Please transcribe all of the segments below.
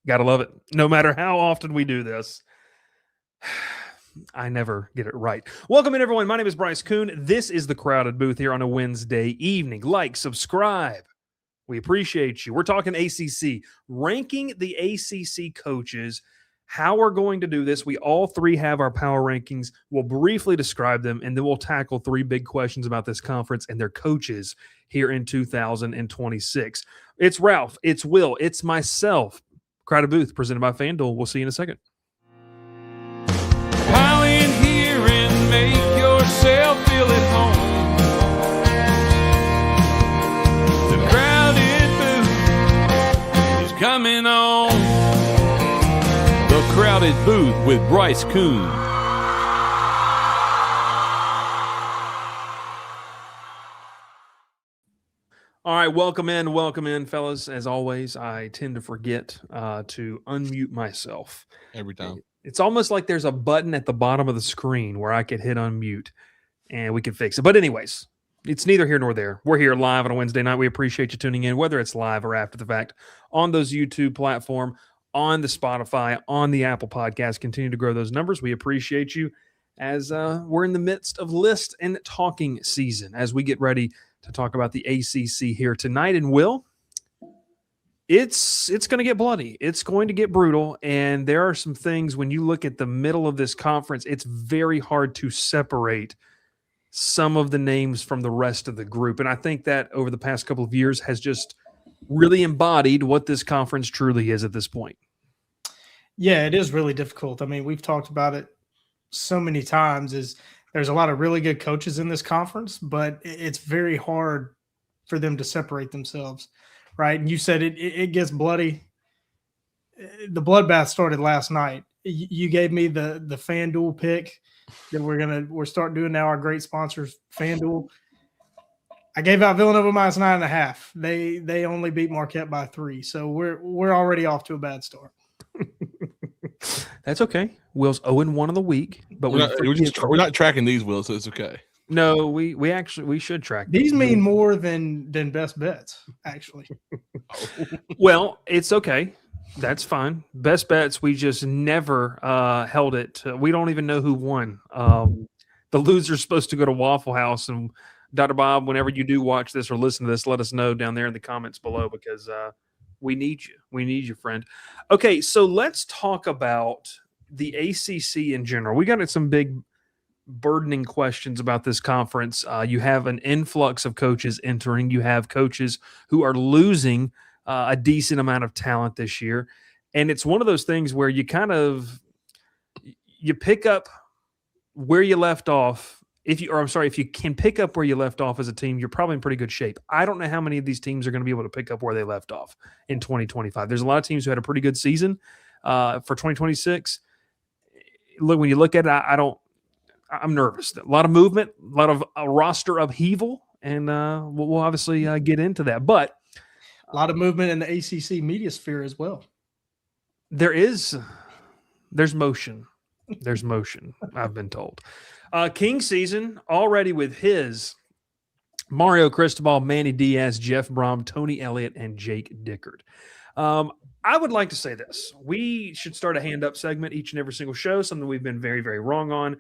Gotta love it. No matter how often we do this, I never get it right. Welcome in, everyone. My name is Bryce Kuhn. This is the Crowded Booth here on a Wednesday evening. Like, subscribe. We appreciate you. We're talking ACC, ranking the ACC coaches. How we're going to do this, we all three have our power rankings. We'll briefly describe them, and then we'll tackle three big questions about this conference and their coaches here in 2026. It's Ralph, it's Will, it's myself. Crowded Booth, presented by FanDuel. We'll see you in a second. Pile in here and make yourself feel at home. The Crowded Booth is coming on. The Crowded Booth with Bryce Kuhn. All right, welcome in, fellas. As always, I tend to forget to unmute myself. Every time. It's almost like there's a button at the bottom of the screen where I could hit unmute and we can fix it. But anyways, it's neither here nor there. We're here live on a Wednesday night. We appreciate you tuning in, whether it's live or after the fact, on those YouTube platform, on the Spotify, on the Apple Podcast. Continue to grow those numbers. We appreciate you as we're in the midst of list and talking season as we get ready to talk about the ACC here tonight. And Will, it's going to get bloody. It's going to get brutal. And there are some things when you look at the middle of this conference, it's very hard to separate some of the names from the rest of the group. And I think that over the past couple of years has just really embodied what this conference truly is at this point. Yeah, it is really difficult. I mean, we've talked about it so many times. There's a lot of really good coaches in this conference, but it's very hard for them to separate themselves, right? And you said it gets bloody. The bloodbath started last night. You gave me the FanDuel pick that we're starting doing now. Our great sponsors, FanDuel. I gave out Villanova minus 9.5. They only beat Marquette by 3, so we're already off to a bad start. That's okay. Will's 0-1 of the week, but we're not tracking these, Will, so it's okay. No, we should track these. Mean more than best bets, actually. Well, it's okay. That's fine. Best bets, we just never held it. We don't even know who won. The loser's supposed to go to Waffle House, and Dr. Bob, whenever you do watch this or listen to this, let us know down there in the comments below because we need you. We need you, friend. Okay, so let's talk about the ACC in general. We got some big burdening questions about this conference. You have an influx of coaches entering. You have coaches who are losing a decent amount of talent this year. And it's one of those things where you pick up where you left off. If you can pick up where you left off as a team, you're probably in pretty good shape. I don't know how many of these teams are going to be able to pick up where they left off in 2025. There's a lot of teams who had a pretty good season for 2026. Look, when you look at it, I'm nervous. A lot of movement, a lot of roster upheaval, and we'll obviously get into that. But a lot of movement in the ACC media sphere as well. There's motion. There's motion, I've been told. King season already with his Mario Cristobal, Manny Diaz, Jeff Brom, Tony Elliott, and Jake Dickert. I would like to say this. We should start a hand-up segment each and every single show, something we've been very, very wrong on.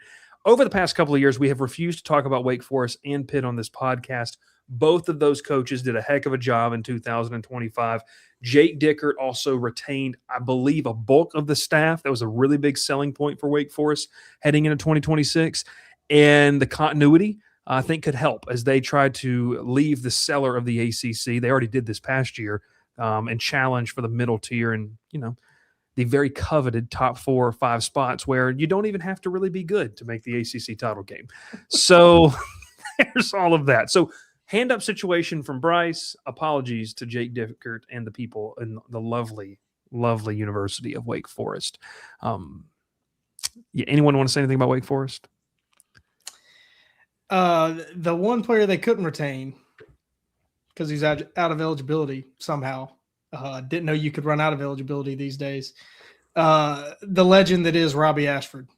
Over the past couple of years, we have refused to talk about Wake Forest and Pitt on this podcast. Both of those coaches did a heck of a job in 2025. Jake Dickert also retained, I believe, a bulk of the staff. That was a really big selling point for Wake Forest heading into 2026. And the continuity, I think, could help as they try to leave the cellar of the ACC. They already did this past year and challenge for the middle tier and, the very coveted top 4 or 5 spots where you don't even have to really be good to make the ACC title game. So there's all of that. So hand-up situation from Bryce. Apologies to Jake Dickert and the people in the lovely, lovely University of Wake Forest. Anyone want to say anything about Wake Forest? The one player they couldn't retain because he's out of eligibility somehow. Didn't know you could run out of eligibility these days. The legend that is Robbie Ashford.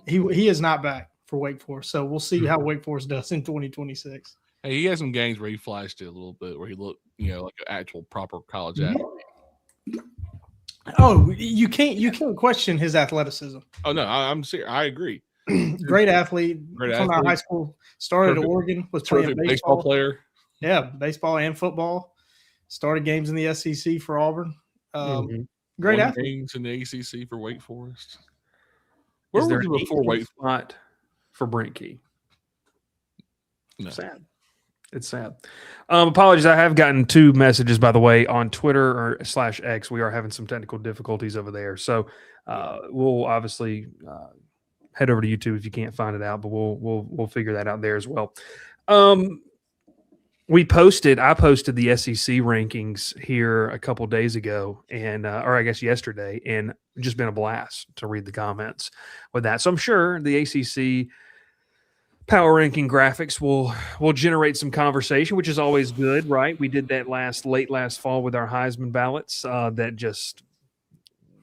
He is not back for Wake Forest. So we'll see how Wake Forest does in 2026. Hey, he had some games where he flashed it a little bit, where he looked, like an actual proper college athlete. Oh, you can't question his athleticism. Oh no, I'm serious. I agree. Great athlete. Great Come out of athlete. high school, started at Terrific- Oregon, was playing Terrific baseball. baseball player. Yeah, baseball and football. Started games in the SEC for Auburn. Great Won athlete. games in the ACC for Wake Forest. Where Is there was an he before 18th Wake? spot for Brent Key? No. Sad. It's sad. Apologies. I have gotten 2 messages, by the way, on Twitter or /X. We are having some technical difficulties over there. So we'll obviously head over to YouTube if you can't find it out, but we'll figure that out there as well. I posted the SEC rankings here a couple days ago, and or I guess yesterday, and just been a blast to read the comments with that. So I'm sure the ACC power ranking graphics will generate some conversation, which is always good, right? We did that late last fall with our Heisman ballots. That just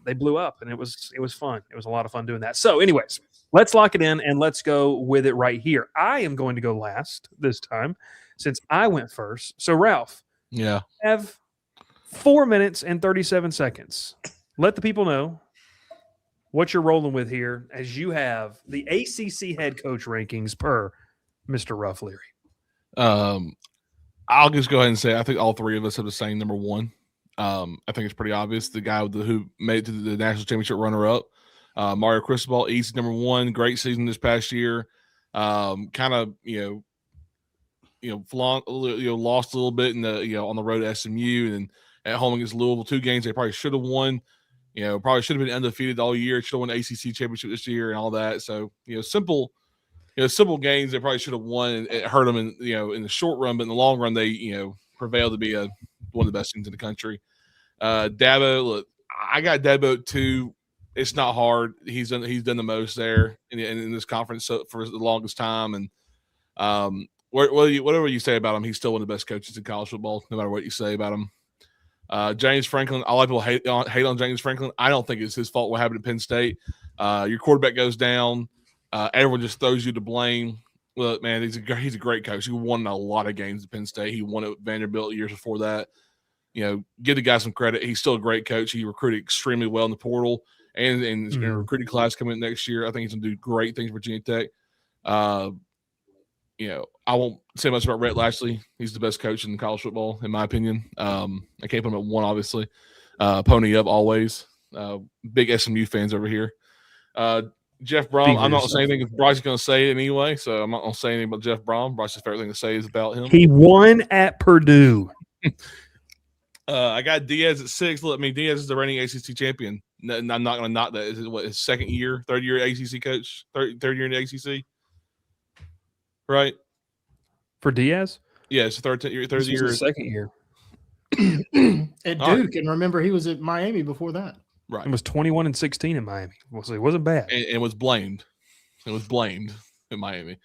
they blew up, and it was fun. It was a lot of fun doing that. So, anyways, let's lock it in and let's go with it right here. I am going to go last this time since I went first. So, Ralph, Yeah. have 4 minutes and 37 seconds. Let the people know what you're rolling with here, as you have the ACC head coach rankings per Mr. Ruff Leary. I'll just go ahead and say I think all 3 of us have the same number 1. I think it's pretty obvious. The guy who made it to the national championship runner-up, Mario Cristobal, easy number 1. Great season this past year. Kind of lost a little bit in the on the road to SMU and at home against Louisville. 2 games they probably should have won. Probably should have been undefeated all year. Should have won the ACC championship this year and all that. So, simple games they probably should have won. And it hurt them in the short run, but in the long run they prevailed to be one of the best teams in the country. Dabo, look, I got Dabo at 2. It's not hard. He's done the most there in this conference for the longest time. And whatever you say about him, he's still one of the best coaches in college football, no matter what you say about him. James Franklin, a lot of people hate on James Franklin. I don't think it's his fault what happened at Penn State. Your quarterback goes down. Everyone just throws you to blame. Look, man, he's a great coach. He won a lot of games at Penn State. He won at Vanderbilt years before that. Give the guy some credit. He's still a great coach. He recruited extremely well in the portal and in a recruiting class coming next year. I think he's going to do great things for Virginia Tech. I won't say much about Rhett Lashley. He's the best coach in college football, in my opinion. I can't put him at 1, obviously. Pony up always. Big SMU fans over here. Jeff Brom, I'm not going to say anything. Bryce is going to say it anyway, so I'm not going to say anything about Jeff Brom. Bryce's favorite thing to say is about him. He won at Purdue. I got Diaz at 6. Look, Diaz is the reigning ACC champion. I'm not going to knock that. Is it his third year ACC coach? Third year in the ACC? Right? For Diaz? Yeah, it's third year. His second year. At Duke, and remember he was at Miami before that. Right. It was 21-16 in Miami. So it wasn't bad. And was blamed. It was blamed in Miami.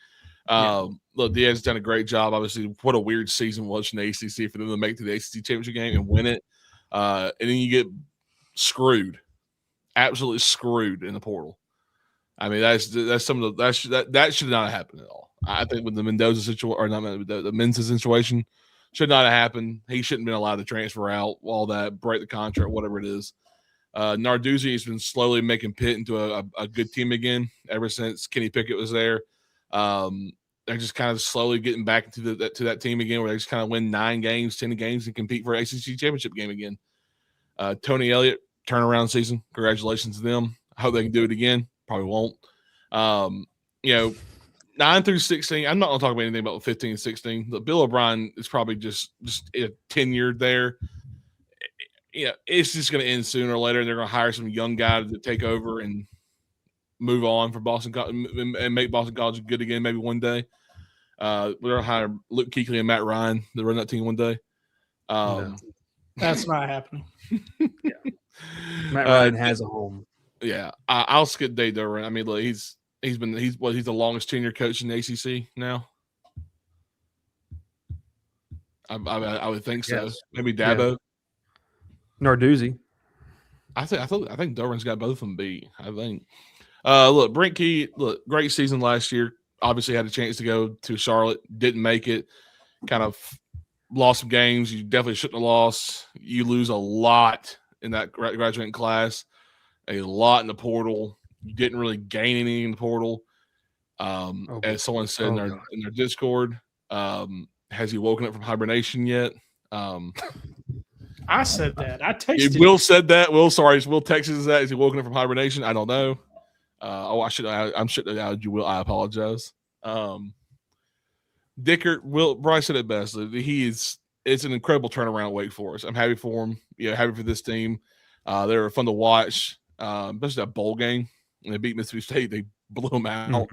Look, Diaz has done a great job. Obviously, what a weird season was in the ACC for them to make to the ACC championship game and win it. And then you get screwed, absolutely screwed in the portal. I mean, that's some of that should not have happened at all. I think with the Mendoza situation, or not the Mensa situation, should not have happened. He shouldn't have been allowed to transfer out, all that, break the contract, whatever it is. Narduzzi has been slowly making Pitt into a good team again ever since Kenny Pickett was there. They're just kind of slowly getting back into that team again, where they just kind of win 9 games, 10 games, and compete for an ACC championship game again. Tony Elliott, turnaround season. Congratulations to them. I hope they can do it again. Probably won't. 9 through 16. I'm not going to talk about anything about 15 and 16. But Bill O'Brien is probably just a tenure there. It's just going to end sooner or later. They're going to hire some young guy to take over and move on from Boston and make Boston College good again, maybe one day. We're going to hire Luke Kuechly and Matt Ryan to run that team one day. No. That's not happening. Matt Ryan has a home. Yeah, I'll skip Dave Doran. I mean, look, he's the longest tenure coach in the ACC now. I would think so. Yes. Maybe Dabo. Yeah. Narduzzi. I think Doran's got both of them beat. I think. Look, Brent Key. Look, great season last year. Obviously had a chance to go to Charlotte. Didn't make it. Kind of lost some games you definitely shouldn't have lost. You lose a lot in that graduating class, a lot in the portal. You didn't really gain anything in the portal. As someone said in their Discord, has he woken up from hibernation yet? I said that. I texted. Will said that. Will texted that. Is he woken up from hibernation? I don't know. I should have added you. Will, I apologize. Dickert, Bryce said it best. It's an incredible turnaround at Wake Forest. I'm happy for him. Happy for this team. They were fun to watch, especially that bowl game. When they beat Mississippi State, they blew them out.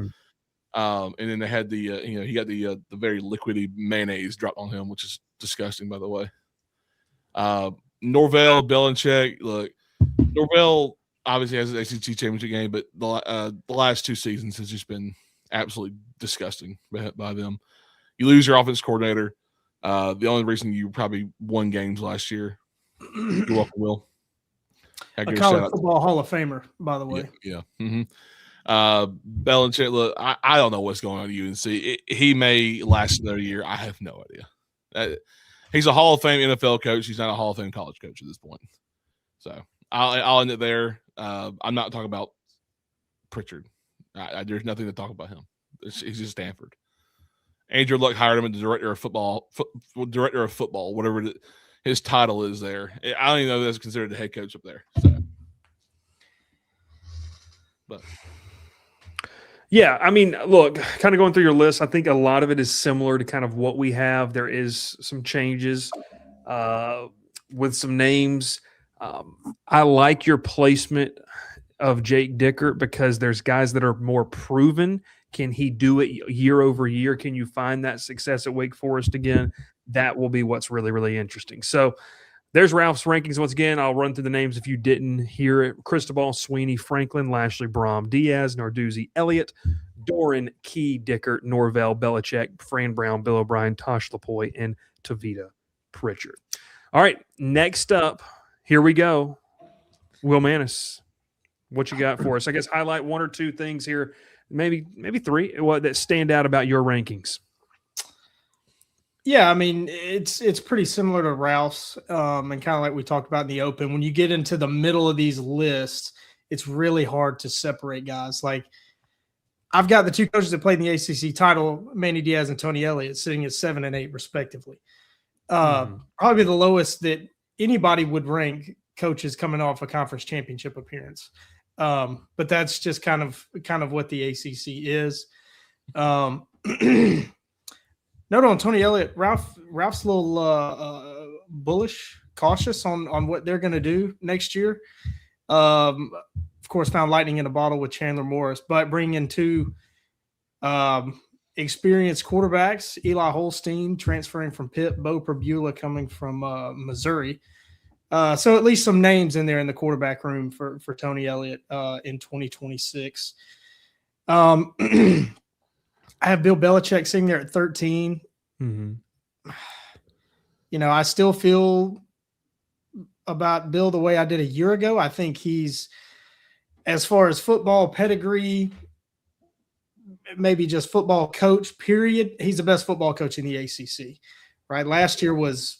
And then they had he got the very liquidy mayonnaise dropped on him, which is disgusting, by the way. Norvell, Belichick. Look, Norvell obviously has an ACC championship game, but the last 2 seasons has just been absolutely disgusting by them. You lose your offense coordinator. The only reason you probably won games last year. You're welcome, Will. A college football Hall of Famer, by the way. Yeah. Mm-hmm. Belichick, look, I don't know what's going on at UNC. He may last another year. I have no idea. He's a Hall of Fame NFL coach. He's not a Hall of Fame college coach at this point. So I'll end it there. I'm not talking about Pritchard. There's nothing to talk about him. He's just Stanford. Andrew Luck hired him as the director of football, whatever his title is there. I don't even know if that's considered the head coach up there. So, but yeah, I mean, look, kind of going through your list, I think a lot of it is similar to kind of what we have. There is some changes with some names. I like your placement of Jake Dickert because there's guys that are more proven. Can he do it year over year? Can you find that success at Wake Forest again? That will be what's really, really interesting. So there's Ralph's rankings. Once again, I'll run through the names if you didn't hear it. Cristobal, Sweeney, Franklin, Lashley, Brom, Diaz, Narduzzi, Elliott, Doran, Key, Dickert, Norvell, Belichick, Fran Brown, Bill O'Brien, Tosh Lapoy, and Tavita Pritchard. All right, next up, here we go. Will Mannis, what you got for us? I guess highlight 1 or 2 things here, maybe 3, that stand out about your rankings. Yeah, I mean, it's pretty similar to Ralph's, and kind of like we talked about in the open. When you get into the middle of these lists, it's really hard to separate guys. Like, I've got the 2 coaches that played in the ACC title, Manny Diaz and Tony Elliott, sitting at 7 and 8 respectively. Probably the lowest that anybody would rank coaches coming off a conference championship appearance. But that's just kind of what the ACC is. Note on Tony Elliott, Ralph's a little bullish, cautious on what they're going to do next year. Of course, found lightning in a bottle with Chandler Morris, but bringing in 2 experienced quarterbacks, Eli Holstein transferring from Pitt, Bo Perbula coming from Missouri. So at least some names in there in the quarterback room for Tony Elliott in 2026. I have Bill Belichick sitting there at 13. Mm-hmm. I still feel about Bill the way I did a year ago. I think he's, as far as football pedigree, maybe just football coach, period, he's the best football coach in the ACC, right? Last year was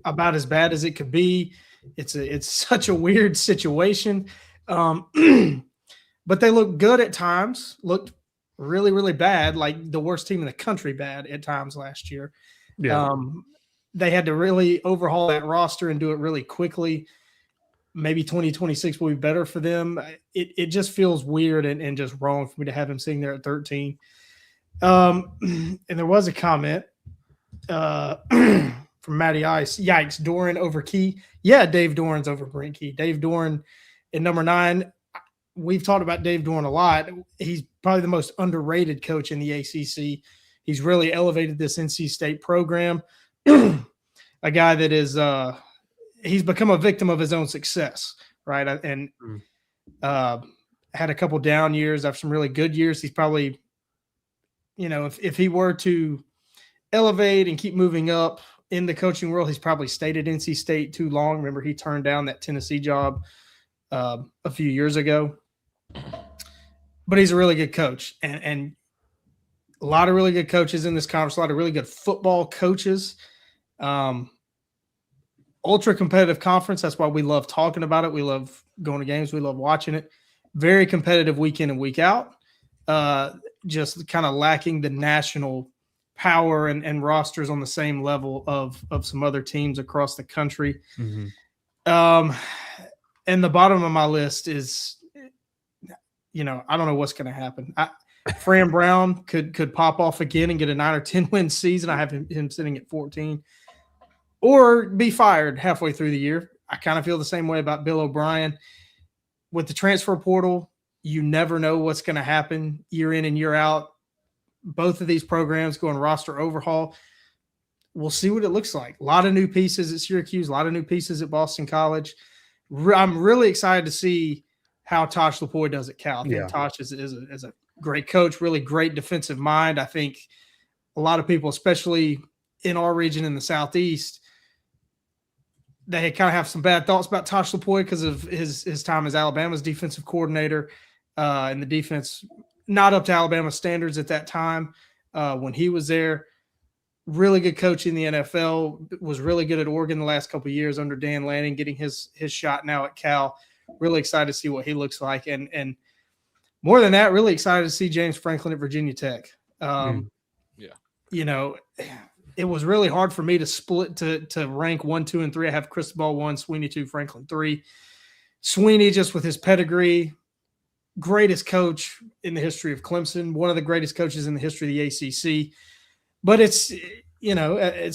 about as bad as it could be. It's such a weird situation. But they look good at times, looked really, really bad, like the worst team in the country bad at times last year. Yeah. They had to really overhaul that roster and do it really quickly. Maybe 2026 will be better for them. It just feels weird and just wrong for me to have him sitting there at 13. And there was a comment from Matty Ice. Yikes, Doran over Key. Yeah, Dave Doran's over Brent Key. Dave Doran at number 9. We've talked about Dave Doran a lot. He's probably the most underrated coach in the ACC. He's really elevated this NC State program. A guy that is he's become a victim of his own success, right? And had a couple down years after some really good years. He's probably, if he were to elevate and keep moving up in the coaching world, he's probably stayed at NC State too long. Remember, he turned down that Tennessee job a few years ago. But he's a really good coach, and a lot of really good coaches in this conference, a lot of really good football coaches. ultra competitive conference. That's why we love talking about it. We love going to games. We love watching it. Very competitive week in and week out. Just kind of lacking the national power and rosters on the same level of some other teams across the country. Mm-hmm. And the bottom of my list is, I don't know what's going to happen. Fran Brown could pop off again and get a 9 or 10 win season. I have him sitting at 14, or be fired halfway through the year. I kind of feel the same way about Bill O'Brien. With the transfer portal, you never know what's going to happen year in and year out. Both of these programs going roster overhaul. We'll see what it looks like. A lot of new pieces at Syracuse, a lot of new pieces at Boston College. I'm really excited to see how Tosh Lupoi does at Cal. I think Tosh is a great coach, really great defensive mind. I think a lot of people, especially in our region in the Southeast, they kind of have some bad thoughts about Tosh Lupoi because of his time as Alabama's defensive coordinator, and the defense not up to Alabama standards at that time when he was there. Really good coach in the NFL, was really good at Oregon the last couple of years under Dan Lanning, getting his shot now at Cal. Really excited to see what he looks like. And more than that, really excited to see James Franklin at Virginia Tech. It was really hard for me to split to rank 1, 2, and 3. I have Cristobal 1, Sweeney 2, Franklin 3. Sweeney, just with his pedigree, greatest coach in the history of Clemson, one of the greatest coaches in the history of the ACC. But it's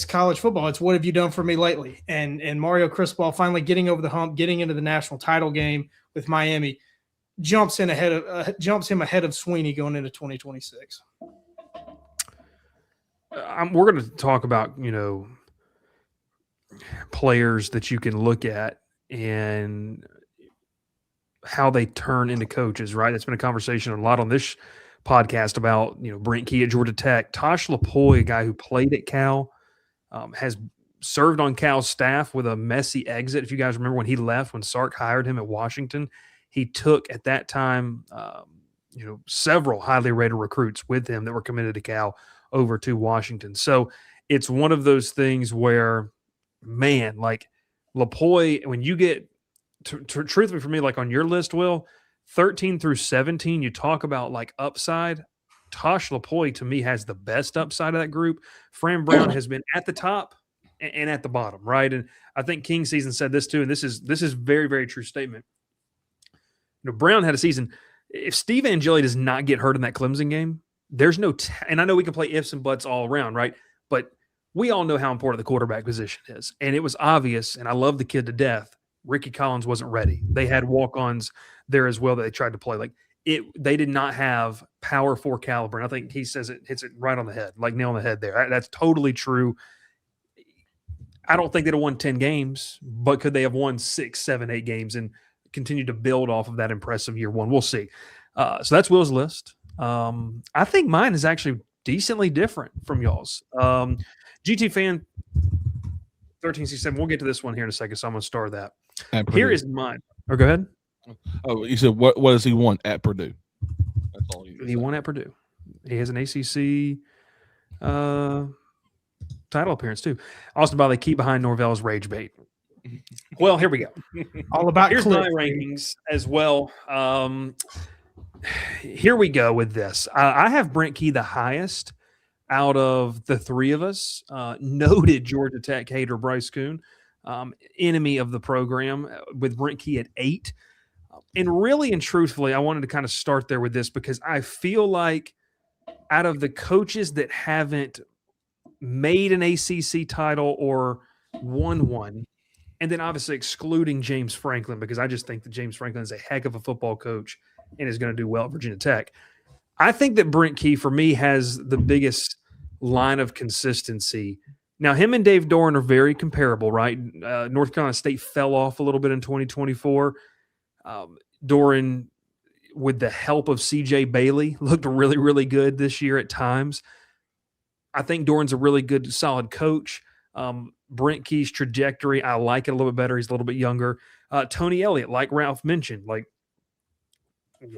college football. It's what have you done for me lately? And Mario Cristobal finally getting over the hump, getting into the national title game with Miami, jumps him ahead of Sweeney going into 2026. We're going to talk about, players that you can look at and how they turn into coaches, right? It's been a conversation a lot on this podcast about, Brent Key at Georgia Tech. Tosh Lupoi, a guy who played at Cal, has served on Cal's staff with a messy exit. If you guys remember when he left, when Sark hired him at Washington, he took at that time, several highly rated recruits with him that were committed to Cal over to Washington. So it's one of those things where, man, like Lupoi, when you get truthfully for me, like on your list, Will, 13 through 17, you talk about like upside. Tosh Lupoi to me has the best upside of that group. Fran Brown has been at the top and at the bottom, right? And I think King Season said this too, and this is very, very true statement. Brown had a season. If Steve Angeli does not get hurt in that Clemson game, there's no and I know we can play ifs and buts all around, right? But we all know how important the quarterback position is. And it was obvious, and I love the kid to death. Ricky Collins wasn't ready. They had walk-ons there as well that they tried to play. Like they did not have power 4 caliber. And I think he says it hits it right on the head, like nail on the head there. That's totally true. I don't think they'd have won 10 games, but could they have won 6, 7, 8 games and continue to build off of that impressive year one? We'll see. So that's Will's list. I think mine is actually decently different from y'all's. GT fan 1367. We'll get to this one here in a second, so I'm going to start that. Here is mine. Or go ahead. Oh, you said what does he want at Purdue? That's all he won at Purdue. He has an ACC title appearance too. Austin Ball, they keep behind Norvell's rage bait. Well, here we go. All about here's my rankings as well. Here we go with this. I have Brent Key the highest out of the three of us. Noted Georgia Tech hater Bryce Kuhn, enemy of the program, with Brent Key at 8. And really and truthfully, I wanted to kind of start there with this because I feel like out of the coaches that haven't made an ACC title or won one, and then obviously excluding James Franklin, because I just think that James Franklin is a heck of a football coach and is going to do well at Virginia Tech. I think that Brent Key, for me, has the biggest line of consistency. Now, him and Dave Doran are very comparable, right? North Carolina State fell off a little bit in 2024. Doran, with the help of C.J. Bailey, looked really, really good this year at times. I think Doran's a really good, solid coach. Brent Key's trajectory, I like it a little bit better. He's a little bit younger. Tony Elliott, like Ralph mentioned, like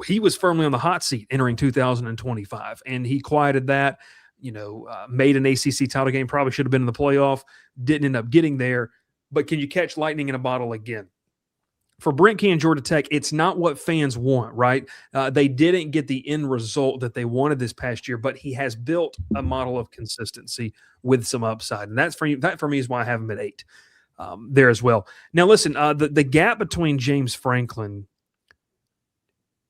he was firmly on the hot seat entering 2025, and he quieted that, made an ACC title game, probably should have been in the playoff, didn't end up getting there. but can you catch lightning in a bottle again? For Brent Key and Georgia Tech, it's not what fans want, right? They didn't get the end result that they wanted this past year, but he has built a model of consistency with some upside, and that for me is why I have him at 8 there as well. Now, listen, the gap between James Franklin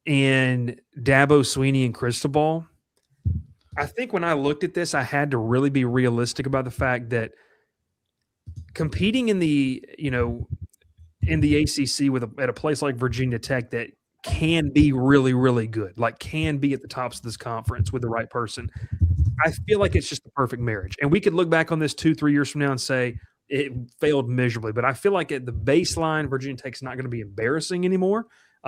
and Dabo Swinney and Cristobal, I think when I looked at this, I had to really be realistic about the fact that competing in the ACC at a place like Virginia Tech that can be really, really good, like can be at the tops of this conference with the right person, I feel like it's just the perfect marriage. And we could look back on this 2-3 years from now and say it failed miserably. But I feel like at the baseline, Virginia Tech's not going to be embarrassing anymore.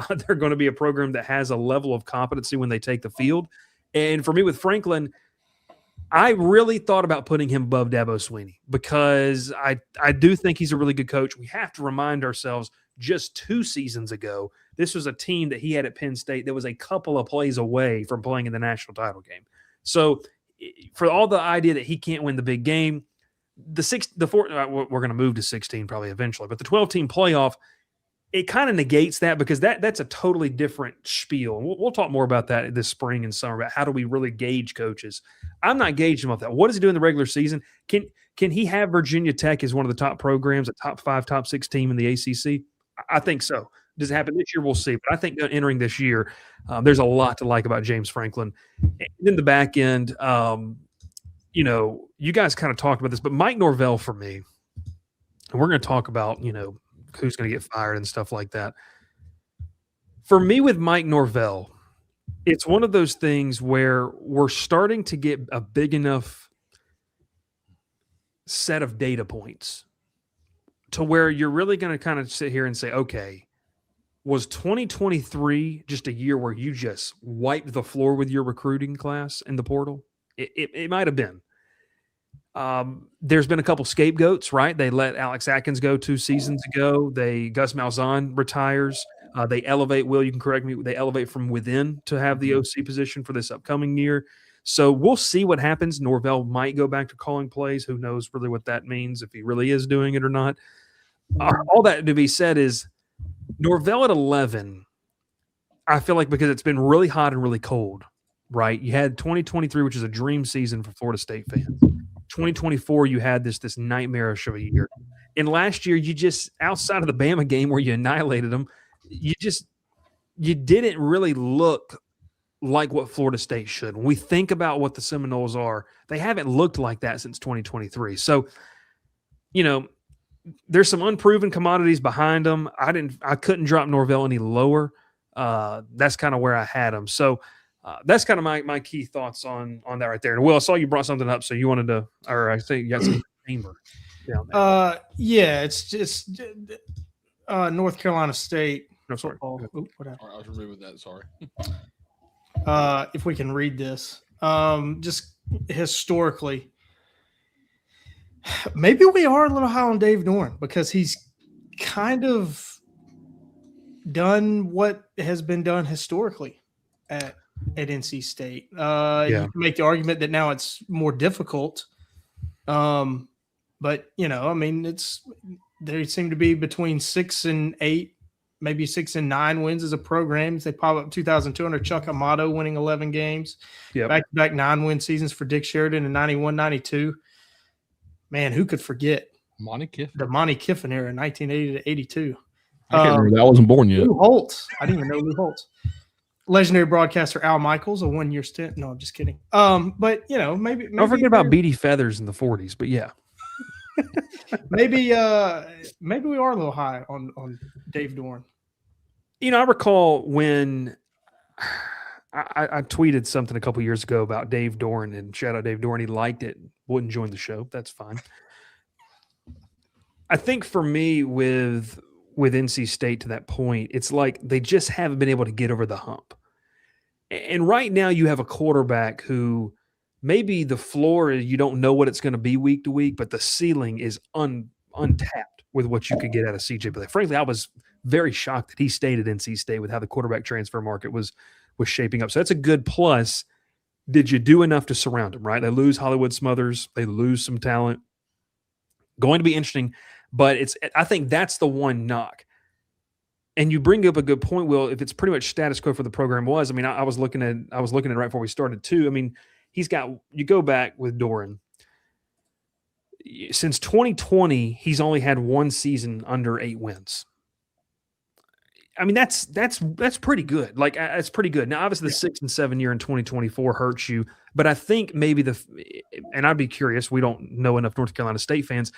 They're going to be a program that has a level of competency when they take the field. And for me with Franklin, I really thought about putting him above Dabo Swinney because I do think he's a really good coach. We have to remind ourselves just 2 seasons ago, this was a team that he had at Penn State that was a couple of plays away from playing in the national title game. So for all the idea that he can't win the big game, we're going to move to 16 probably eventually, but the 12-team playoff, it kind of negates that because that's a totally different spiel. And we'll talk more about that this spring and summer about how do we really gauge coaches. I'm not gauging him off that. What does he do in the regular season? Can he have Virginia Tech as one of the top programs, a top 5, top 6 team in the ACC? I think so. Does it happen this year? We'll see. But I think entering this year, there's a lot to like about James Franklin. And in the back end, you guys kind of talked about this, but Mike Norvell for me, and we're going to talk about, who's going to get fired and stuff like that. For me with Mike Norvell, it's one of those things where we're starting to get a big enough set of data points to where you're really going to kind of sit here and say, okay, was 2023 just a year where you just wiped the floor with your recruiting class in the portal? It might have been. There's been a couple scapegoats, right? They let Alex Atkins go 2 seasons ago. Gus Malzahn retires. They elevate, Will, you can correct me, they elevate from within to have the OC position for this upcoming year. So we'll see what happens. Norvell might go back to calling plays. Who knows really what that means, if he really is doing it or not. All that to be said is Norvell at 11, I feel like because it's been really hot and really cold, right? You had 2023, which is a dream season for Florida State fans. 2024, you had this nightmarish of a year. And last year, you just, outside of the Bama game where you annihilated them, you didn't really look like what Florida State should. When we think about what the Seminoles are, they haven't looked like that since 2023. So, there's some unproven commodities behind them. I couldn't drop Norvell any lower. That's kind of where I had him. So that's kind of my key thoughts on that right there. And Will, I saw you brought something up, so you wanted to, or I think you got some chamber down there. Yeah, it's just North Carolina State. No, sorry. Oop, what happened? All right, I was removing that. Sorry. If we can read this, just historically, maybe we are a little high on Dave Doeren because he's kind of done what has been done historically at NC State. You can make the argument that now it's more difficult. But they seem to be between 6 and 8, maybe 6 and 9 wins as a program. They pop up 2,200. Chuck Amato winning 11 games. Back-to-back 9-win seasons for Dick Sheridan in 91-92. Man, who could forget the Monty Kiffin era in 1980 to 82? I can't remember that. I wasn't born yet. Lou Holtz. I didn't even know Lou Holtz. Legendary broadcaster Al Michaels, a 1-year stint. No, I'm just kidding. But maybe don't forget about Beatty Feathers in the 40s. But yeah, maybe we are a little high on Dave Doeren. I recall when I tweeted something a couple years ago about Dave Doeren, and shout out Dave Doeren. He liked it, wouldn't join the show. That's fine. I think for me with NC State to that point, it's like they just haven't been able to get over the hump. And right now you have a quarterback who maybe the floor, you don't know what it's going to be week to week, but the ceiling is untapped with what you could get out of CJ Blake. Frankly, I was very shocked that he stayed at NC State with how the quarterback transfer market was shaping up. So that's a good plus. Did you do enough to surround him, right? They lose Hollywood Smothers. They lose some talent. Going to be interesting. But I think that's the one knock. And you bring up a good point, Will. If it's pretty much status quo for the program was, I mean, I was looking at it right before we started too. I mean, you go back with Doran. Since 2020, he's only had one season under 8 wins. I mean, that's pretty good. Like, it's pretty good. Now, obviously, the 6 and 7 year in 2024 hurts you, but I think maybe and I'd be curious. We don't know enough North Carolina State fans.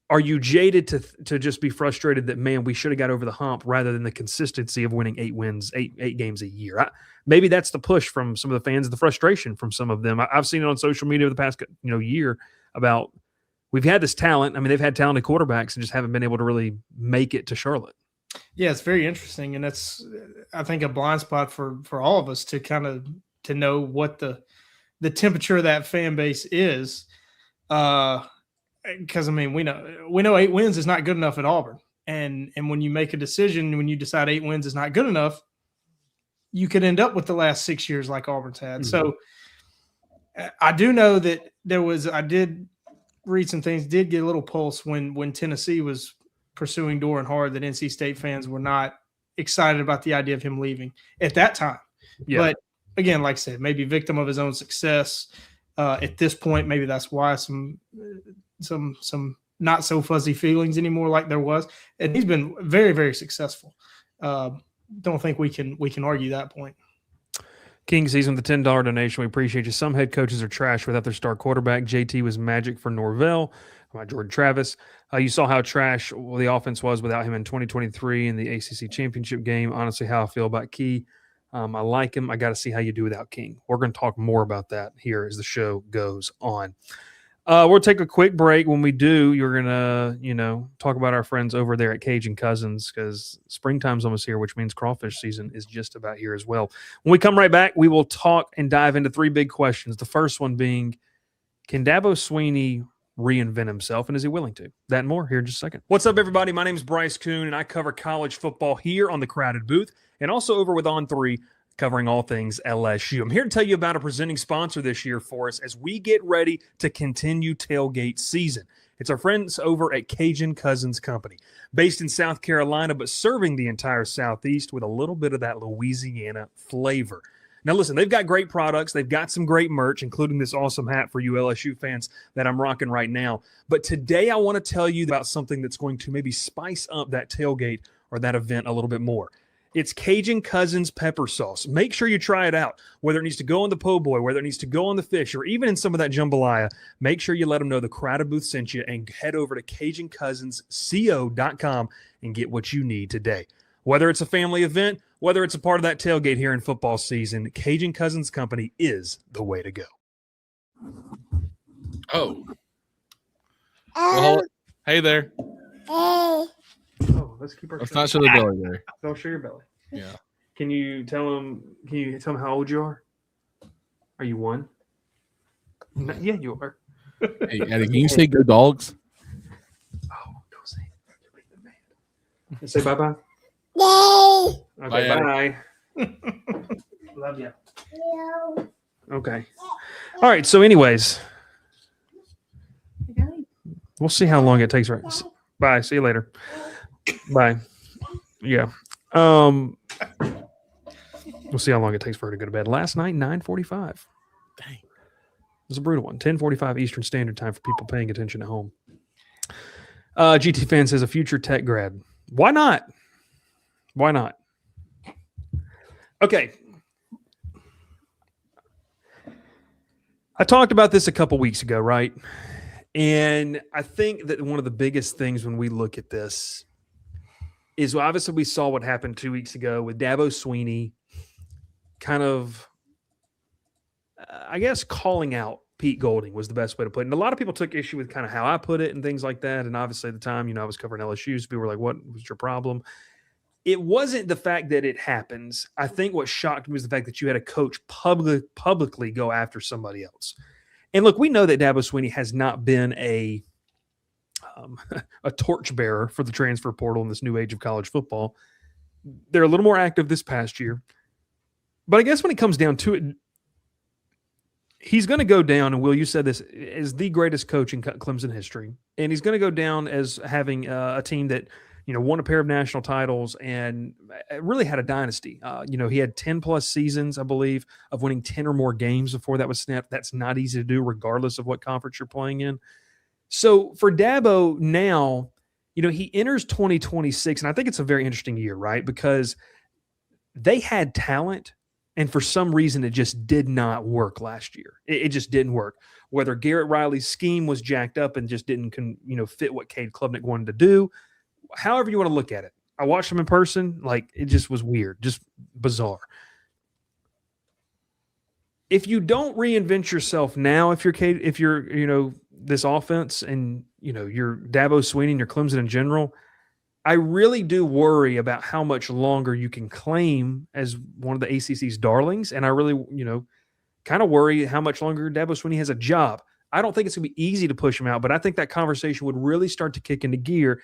Are you jaded to just be frustrated that, man, we should have got over the hump rather than the consistency of winning 8 wins, eight games a year? Maybe that's the push from some of the fans, the frustration from some of them. I've seen it on social media over the past year about we've had this talent. I mean, they've had talented quarterbacks and just haven't been able to really make it to Charlotte. Yeah, it's very interesting, and that's, I think, a blind spot for all of us to kind of to know what the temperature of that fan base is. Because I mean, we know 8 wins is not good enough at Auburn, and when you make a decision, when you decide 8 wins is not good enough, you could end up with the last 6 years like Auburn's had. Mm-hmm. So I do know that I did read some things, did get a little pulse when Tennessee was pursuing Doran hard, that NC State fans were not excited about the idea of him leaving at that time. Yeah. But again, like I said, maybe victim of his own success. At this point, maybe that's why some not so fuzzy feelings anymore like there was. And he's been very, very successful. Don't think we can argue that point. King season with the $10 donation. We appreciate you. Some head coaches are trash without their star quarterback. JT was magic for Norvell. Jordan Travis. You saw how trash the offense was without him in 2023 in the ACC championship game. Honestly, how I feel about Key. I like him. I got to see how you do without King. We're going to talk more about that here as the show goes on. We'll take a quick break. When we do, you're going to, talk about our friends over there at Cajun Cousins, because springtime's almost here, which means crawfish season is just about here as well. When we come right back, we will talk and dive into 3 big questions. The first one being, can Dabo Swinney reinvent himself, and is he willing to? That and more here in just a second. What's up, everybody? My name is Bryce Kuhn, and I cover college football here on the Crowded Booth, and also over with On 3, covering all things LSU. I'm here to tell you about a presenting sponsor this year for us as we get ready to continue tailgate season. It's our friends over at Cajun Cousins Company, based in South Carolina, but serving the entire Southeast with a little bit of that Louisiana flavor. Now, listen, they've got great products. They've got some great merch, including this awesome hat for you LSU fans that I'm rocking right now. But today I want to tell you about something that's going to maybe spice up that tailgate or that event a little bit more. It's Cajun Cousins pepper sauce. Make sure you try it out. Whether it needs to go on the po' boy, whether it needs to go on the fish, or even in some of that jambalaya, make sure you let them know the Crowded Booth sent you and head over to CajunCousins.co.com and get what you need today. Whether it's a family event, whether it's a part of that tailgate here in football season, Cajun Cousins Company is the way to go. Oh. Well, hey there. Oh, let's keep our. Let's not show the belly there. Don't show your belly. Yeah. Can you tell him how old you are? Are you 1? No, yeah, you are. Hey, Eddie, can you say go dogs? Oh, don't say it. You'll make them mad. Say bye-bye. Yay! Okay, bye. Love you. Okay. All right. So, anyways, we'll see how long it takes. Right. Bye. See you later. Bye. Yeah. We'll see how long it takes for her to go to bed. Last night, 9:45. Dang. It was a brutal one. 10:45 Eastern Standard Time for people paying attention at home. GT fan says a future tech grad. Why not? Why not? Okay. I talked about this a couple weeks ago, right? And I think that one of the biggest things when we look at this is, obviously we saw what happened 2 weeks ago with Dabo Swinney kind of, I guess, calling out Pete Golding was the best way to put it. And a lot of people took issue with kind of how I put it and things like that. And obviously at the time, I was covering LSU, so people were like, what was your problem? It wasn't the fact that it happens. I think what shocked me was the fact that you had a coach publicly go after somebody else. And look, we know that Dabo Swinney has not been a torchbearer for the transfer portal in this new age of college football. They're a little more active this past year. But I guess when it comes down to it, he's going to go down, and Will, you said this, as the greatest coach in Clemson history. And he's going to go down as having a team that, won a pair of national titles and really had a dynasty. He had 10-plus seasons, I believe, of winning 10 or more games before that was snapped. That's not easy to do, regardless of what conference you're playing in. So for Dabo now, he enters 2026, and I think it's a very interesting year, right? Because they had talent, and for some reason, it just did not work last year. It just didn't work. Whether Garrett Riley's scheme was jacked up and just didn't, fit what Cade Klubnik wanted to do, however you want to look at it. I watched him in person. Like, it just was weird, just bizarre. If you don't reinvent yourself now, if you're this offense and, you're Dabo Swinney and you're Clemson in general, I really do worry about how much longer you can claim as one of the ACC's darlings. And I really, kind of worry how much longer Dabo Swinney has a job. I don't think it's going to be easy to push him out, but I think that conversation would really start to kick into gear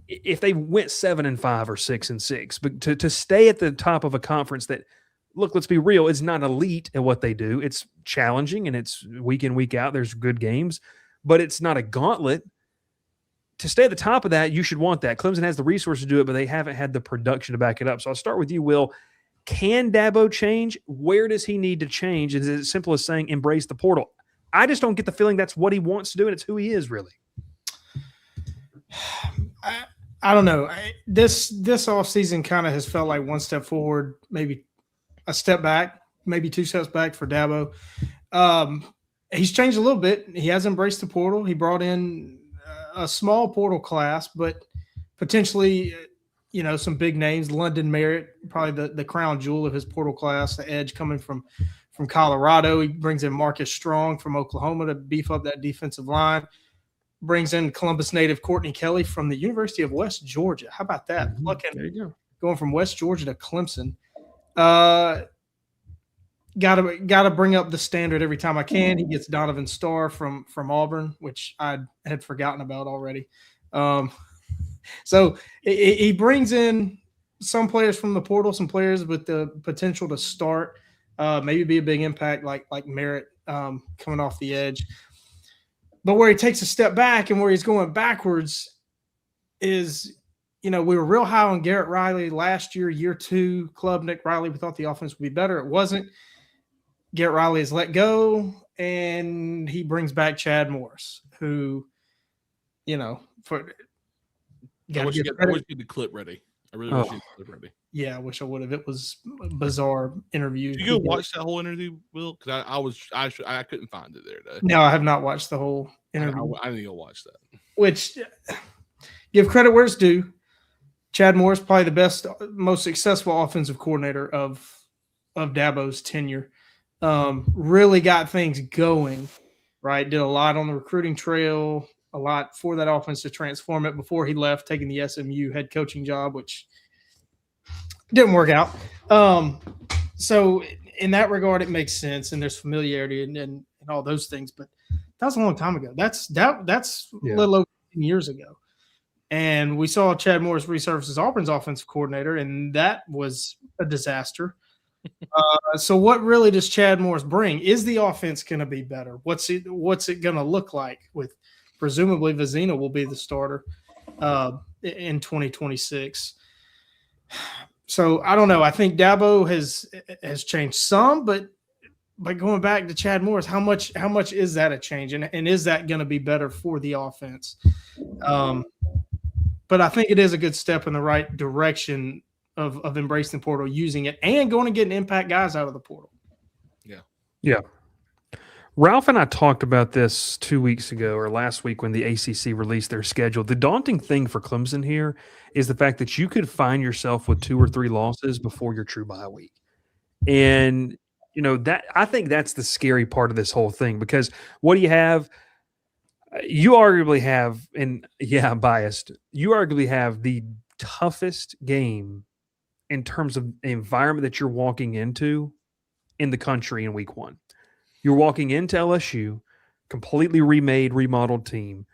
if they went 7-5 or 6-6. But to stay at the top of a conference that, look, let's be real, it's not elite at what they do. It's challenging, and it's week in, week out. There's good games, but it's not a gauntlet. To stay at the top of that, you should want that. Clemson has the resources to do it, but they haven't had the production to back it up. So I'll start with you, Will. Can Dabo change? Where does he need to change? Is it as simple as saying embrace the portal? I just don't get the feeling that's what he wants to do, and it's who he is, really. I don't know. This offseason kind of has felt like one step forward, maybe a step back, maybe 2 steps back for Dabo. He's changed a little bit. He has embraced the portal. He brought in a small portal class, but potentially, some big names. London Merritt, probably the crown jewel of his portal class, the edge coming from Colorado. He brings in Marcus Strong from Oklahoma to beef up that defensive line. Brings in Columbus native Courtney Kelly from the University of West Georgia. How about that? There you go. Going from West Georgia to Clemson. Got to bring up the standard every time I can. He gets Donovan Starr from Auburn, which I had forgotten about already. So he brings in some players from the portal, some players with the potential to start, maybe be a big impact like Merritt coming off the edge. But where he takes a step back and where he's going backwards is, we were real high on Garrett Riley last year, year 2, Klubnik, Riley. We thought the offense would be better. It wasn't. Garrett Riley is let go, and he brings back Chad Morris, who, I wish you had the clip ready. I really wish you had the clip ready. Yeah, I wish I would have. It was a bizarre interview. Did you go watch that whole interview, Will? Because I couldn't find it there today. No, I have not watched the whole interview. I need to go watch that. Which, give credit where it's due. Chad Morris, probably the best, most successful offensive coordinator of Dabo's tenure. Really got things going, right? Did a lot on the recruiting trail, a lot for that offense to transform it before he left, taking the SMU head coaching job, which didn't work out. So in that regard, it makes sense, and there's familiarity and all those things. But that was a long time ago. That's a little over 10 years ago. And we saw Chad Morris resurface as Auburn's offensive coordinator, and that was a disaster. So what really does Chad Morris bring? Is the offense going to be better? What's it going to look like? With presumably Vizina will be the starter in 2026. So I don't know. I think Dabo has changed some, but going back to Chad Morris, how much is that a change, and is that going to be better for the offense? But I think it is a good step in the right direction of embracing the portal, using it, and going to get impact guys out of the portal. Yeah. Ralph and I talked about this 2 weeks ago or last week when the ACC released their schedule. The daunting thing for Clemson here is the fact that you could find yourself with 2 or 3 losses before your true bye week. And, that I think that's the scary part of this whole thing, because what do you have? You arguably have, and yeah, I'm biased, you arguably have the toughest game in terms of the environment that you're walking into in the country in week 1. You're walking into LSU, completely remade, remodeled team.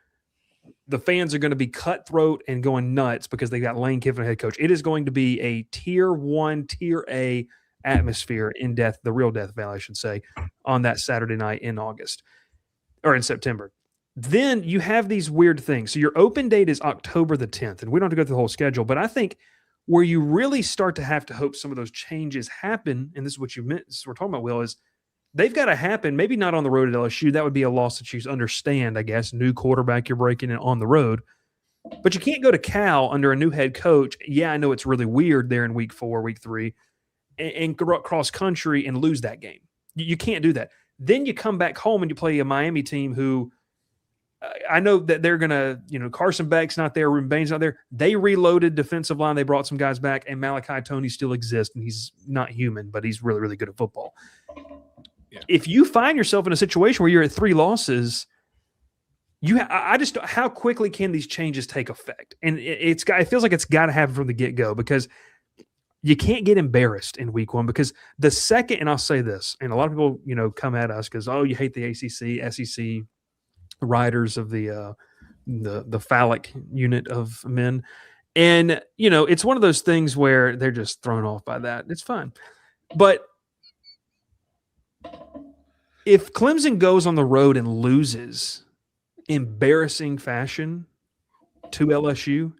The fans are going to be cutthroat and going nuts because they got Lane Kiffin head coach. It is going to be a tier 1, tier A atmosphere in the real Death Valley, I should say, on that Saturday night in August or in September. Then you have these weird things. So your open date is October the 10th, and we don't have to go through the whole schedule, but I think where you really start to have to hope some of those changes happen, and this is what you meant, this is what we're talking about, Will, is they've got to happen, maybe not on the road at LSU. That would be a loss that you understand, I guess. New quarterback you're breaking in on the road. But you can't go to Cal under a new head coach. Yeah, I know it's really weird there in week 4, week 3, and cross country and lose that game. You can't do that. Then you come back home and you play a Miami team who I know that they're going to, Carson Beck's not there, Ruben Bain's not there. They reloaded defensive line. They brought some guys back, and Malachi Tony still exists, and he's not human, but he's really, really good at football. Yeah. If you find yourself in a situation where you're at 3 losses, I just how quickly can these changes take effect? And it feels like it's got to happen from the get-go, because you can't get embarrassed in week 1, because the second, and I'll say this, and a lot of people, come at us because, oh, you hate the ACC, SEC, riders of the phallic unit of men. And, it's one of those things where they're just thrown off by that. It's fine. But if Clemson goes on the road and loses embarrassing fashion to LSU,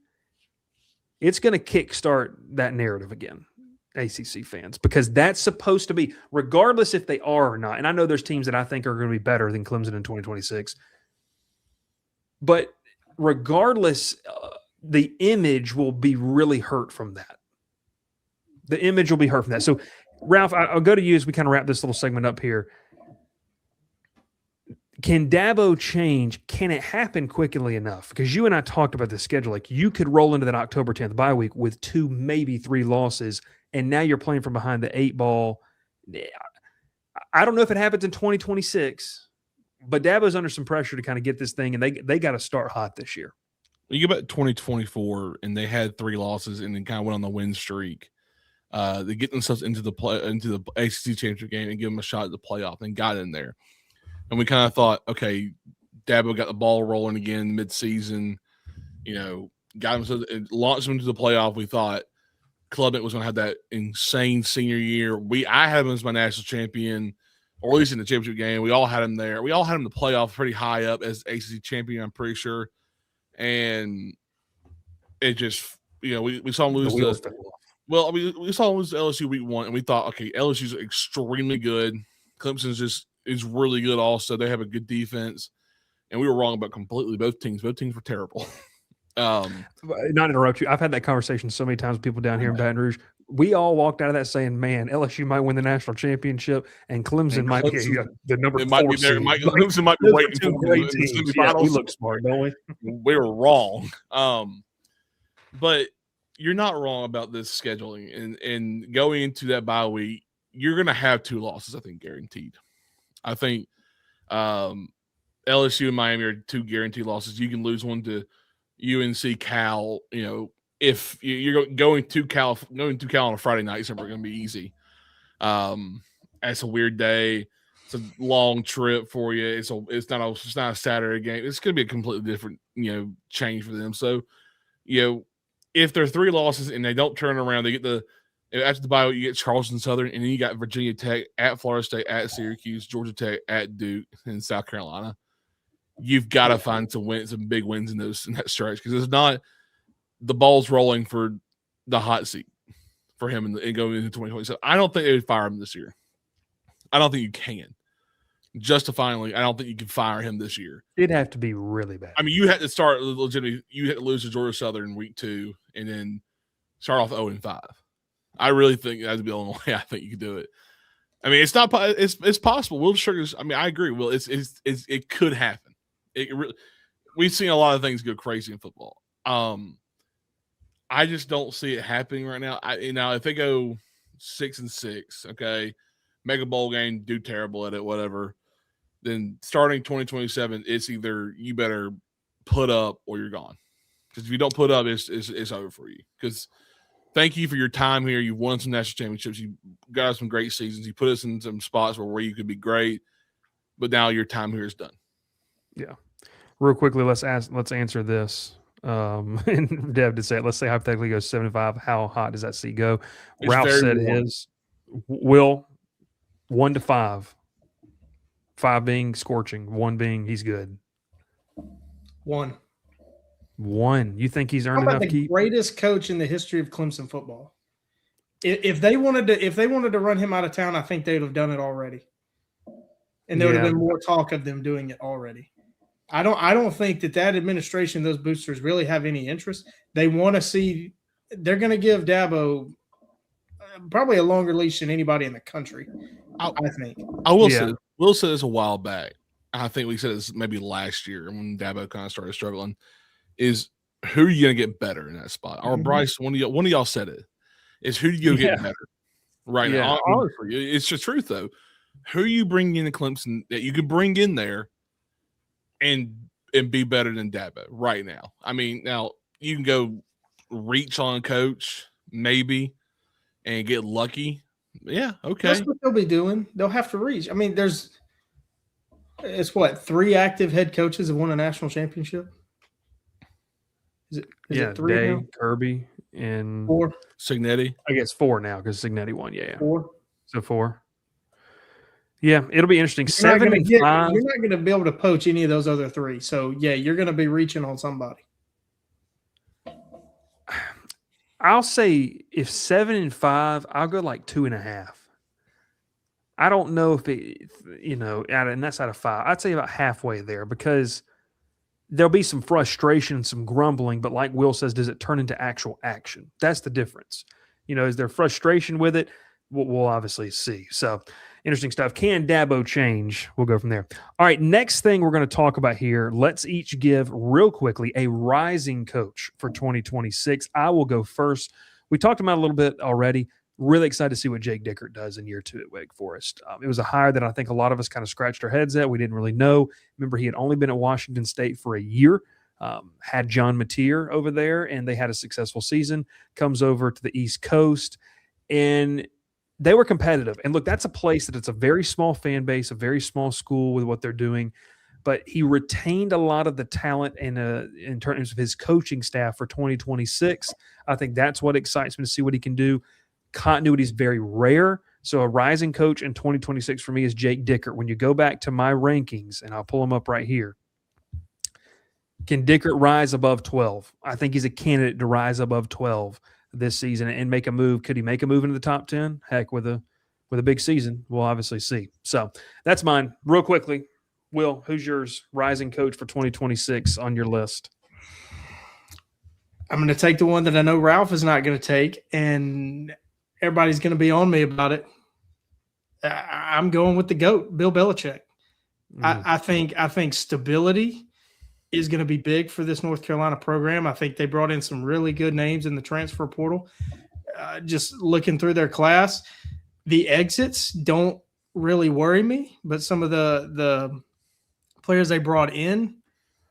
it's going to kickstart that narrative again, ACC fans, because that's supposed to be, regardless if they are or not. And I know there's teams that I think are going to be better than Clemson in 2026. But regardless, the image will be really hurt from that. The image will be hurt from that. So, Ralph, I'll go to you as we kind of wrap this little segment up here. Can Dabo change? Can it happen quickly enough? Because you and I talked about the schedule. Like, you could roll into that October 10th bye week with 2, maybe 3 losses, and now you're playing from behind the 8 ball. I don't know if it happens in 2026. But Dabo's under some pressure to kind of get this thing, and they got to start hot this year. You go back to 2024, and they had 3 losses, and then kind of went on the win streak. They get themselves into the ACC championship game and give them a shot at the playoff, and got in there. And we kind of thought, okay, Dabo got the ball rolling again mid-season. Got him and launched him into the playoff. We thought Klubnik was going to have that insane senior year. I had him as my national champion, or at least in the championship game. We all had him there. We all had him in the playoff pretty high up as ACC champion, I'm pretty sure. And it just, we saw him lose we saw him lose to LSU week 1, and we thought, okay, LSU's extremely good. Clemson's is really good also. They have a good defense. And we were wrong about completely both teams. Both teams were terrible. Not interrupt you. I've had that conversation so many times with people down here in Baton Rouge. We all walked out of that saying, man, LSU might win the national championship, and Clemson might be the number 4 might be there. Clemson might be waiting for great teams. Yeah, we look smart, don't we? We were wrong. But you're not wrong about this scheduling. And going into that bye week, you're going to have 2 losses, I think, guaranteed. I think LSU and Miami are 2 guaranteed losses. You can lose one to UNC, Cal, if you're going to Cal on a Friday night, it's never going to be easy. It's a weird day. It's a long trip for you. It's not a Saturday game. It's going to be a completely different, change for them. So, if there are 3 losses and they don't turn around, they get after the bye, you get Charleston Southern, and then you got Virginia Tech at Florida State, at Syracuse, Georgia Tech at Duke, and South Carolina. You've got to find some big wins in that stretch, because it's not the ball's rolling for the hot seat for him and going into 2020. So I don't think they would fire him this year. I don't think you can. Justifyingly, I don't think you can fire him this year. It'd have to be really bad. I mean, you had to start legitimately. You had to lose to Georgia Southern week 2, and then start off 0-5. I really think that'd be the only way I think you could do it. I mean, it's not. It's possible. Will Sugar's. I mean, I agree. Will it could happen. We've seen a lot of things go crazy in football. I just don't see it happening right now. If they go 6-6, okay, make a bowl game, do terrible at it, whatever. Then starting 2027, it's either you better put up or you're gone. Because if you don't put up, it's over for you. Because thank you for your time here. You've won some national championships. You got us some great seasons. You put us in some spots where you could be great. But now your time here is done. Yeah. Real quickly, let's answer this. And Dev did say it. Let's say hypothetically goes 75. How hot does that seat go? It's Ralph said warm. his. Will, 1 to 5. 5 being scorching, 1 being he's good. 1. 1. You think he's How earned about enough the keep? greatest coach in the history of Clemson football? If they wanted to run him out of town, I think they would have done it already. And there would have Yeah. been more talk of them doing it already. I don't think that administration, those boosters really have any interest. They want to see – they're going to give Dabo probably a longer leash than anybody in the country, I think. I will Yeah. say, Will said this a while back. I think we said this maybe last year when Dabo kind of started struggling. Is who are you going to get better in that spot? Or Mhm. Bryce, one of y'all said it. Is who do you get better right Yeah. now? Honestly, it's the truth though. Who you bring in Clemson that you could bring in there and be better than Dabo right now? I mean, now you can go reach on a coach maybe and get lucky. Yeah, okay. That's what they'll be doing. They'll have to reach. I mean, it's what, 3 active head coaches have won a national championship? Is it 3 Day, now? Kirby, and 4? Signetti. I guess 4 now because Signetti won. Yeah. 4? So 4. Yeah, it'll be interesting. You're not 7 gonna and get- 5. You're not going to be able to poach any of those other 3. So, yeah, you're going to be reaching on somebody. I'll say if 7 and 5, I'll go like 2.5. I don't know if it, and that's out of 5. I'd say about halfway there because there'll be some frustration, some grumbling, but like Will says, does it turn into actual action? That's the difference. Is there frustration with it? We'll obviously see. So interesting stuff. Can Dabo change? We'll go from there. All right, next thing we're going to talk about here. Let's each give real quickly a rising coach for 2026. I will go first. We talked about it a little bit already. Really excited to see what Jake Dickert does in year 2 at Wake Forest. It was a hire that I think a lot of us kind of scratched our heads at. We didn't really know. Remember, he had only been at Washington State for a year, had John Mateer over there, and they had a successful season. Comes over to the East Coast, and they were competitive. And look, that's a place that it's a very small fan base, a very small school with what they're doing. But he retained a lot of the talent in terms of his coaching staff for 2026. I think that's what excites me to see what he can do. Continuity is very rare. So a rising coach in 2026 for me is Jake Dickert. When you go back to my rankings, and I'll pull them up right here, can Dickert rise above 12? I think he's a candidate to rise above 12 this season and make a move. Could he make a move into the top 10? Heck, with a big season, we'll obviously see. So that's mine. Real quickly, Will, who's yours rising coach for 2026 on your list? I'm going to take the one that I know Ralph is not going to take, and everybody's going to be on me about it. I'm going with the GOAT, Bill Belichick. I think stability is going to be big for this North Carolina program. I think they brought in some really good names in the transfer portal. Just looking through their class, the exits don't really worry me, but some of the players they brought in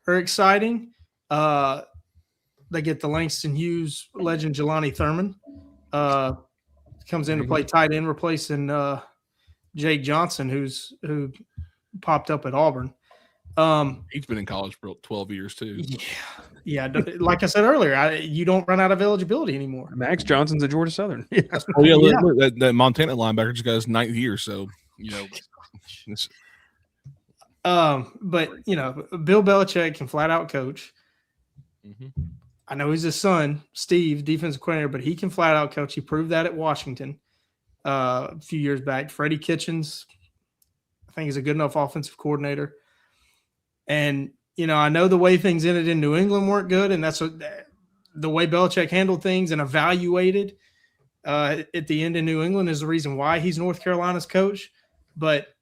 are exciting. They get the Langston Hughes legend Jelani Thurman. Comes in to play tight end, replacing Jake Johnson, who popped up at Auburn. He's been in college for 12 years too. Yeah. Like I said earlier, you don't run out of eligibility anymore. Max Johnson's at Georgia Southern. Oh yeah, look, that Montana linebacker just got his 9th year, so it's, but Bill Belichick can flat out coach. Mhm. I know he's his son, Steve, defensive coordinator, but he can flat out coach. He proved that at Washington a few years back. Freddie Kitchens, I think, is a good enough offensive coordinator. And, I know the way things ended in New England weren't good, and that's the way Belichick handled things and evaluated at the end in New England is the reason why he's North Carolina's coach. But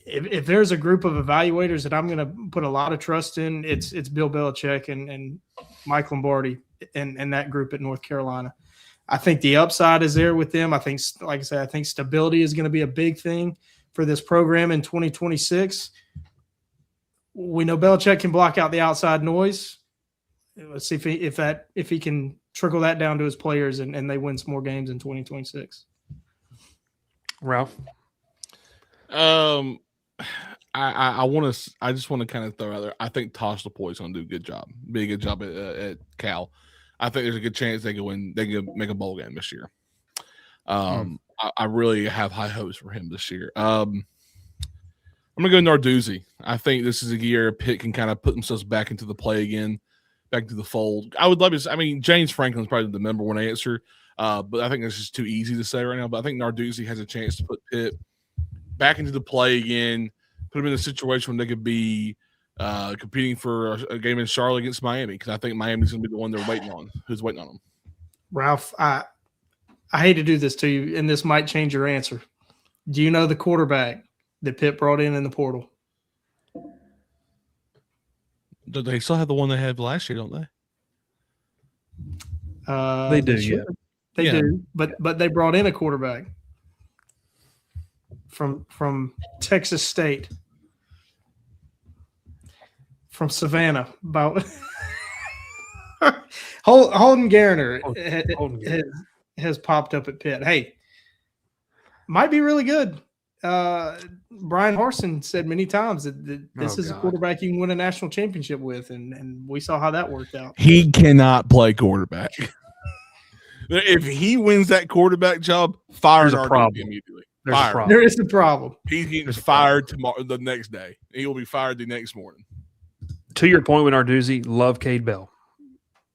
if there's a group of evaluators that I'm going to put a lot of trust in, it's Bill Belichick and Mike Lombardi and that group at North Carolina. I think the upside is there with them. I think, like I said, I think stability is going to be a big thing for this program in 2026. We know Belichick can block out the outside noise. Let's see if he can trickle that down to his players and they win some more games in 2026. Ralph? I just want to kind of throw out there. I think Tosh LaPoy's going to do a good job. Be a good job at Cal. I think there's a good chance they can win. They can make a bowl game this year. I I really have high hopes for him this year. I'm going to go Narduzzi. I think this is a year Pitt can kind of put themselves back into the play again, back into the fold. I would love to. I mean, James Franklin's probably the number one answer, but I think it's just too easy to say right now. But I think Narduzzi has a chance to put Pitt back into the play again, put them in a situation where they could be competing for a game in Charlotte against Miami, because I think Miami's going to be the one they're waiting on. Who's waiting on them? Ralph, I hate to do this to you, and this might change your answer. Do you know the quarterback that Pitt brought in the portal? They still have the one they had last year, don't they? They do, yeah. They do, but they brought in a quarterback from Texas State, from Savannah. About Holden Garner has popped up at Pitt. Hey, might be really good. Brian Harsin said many times that this is a quarterback you can win a national championship with, and we saw how that worked out. He cannot play quarterback. If he wins that quarterback job, fire Narduzzi immediately. There is a problem. He's getting fired tomorrow, the next day. He will be fired the next morning. To your point with Narduzzi, love Cade Bell.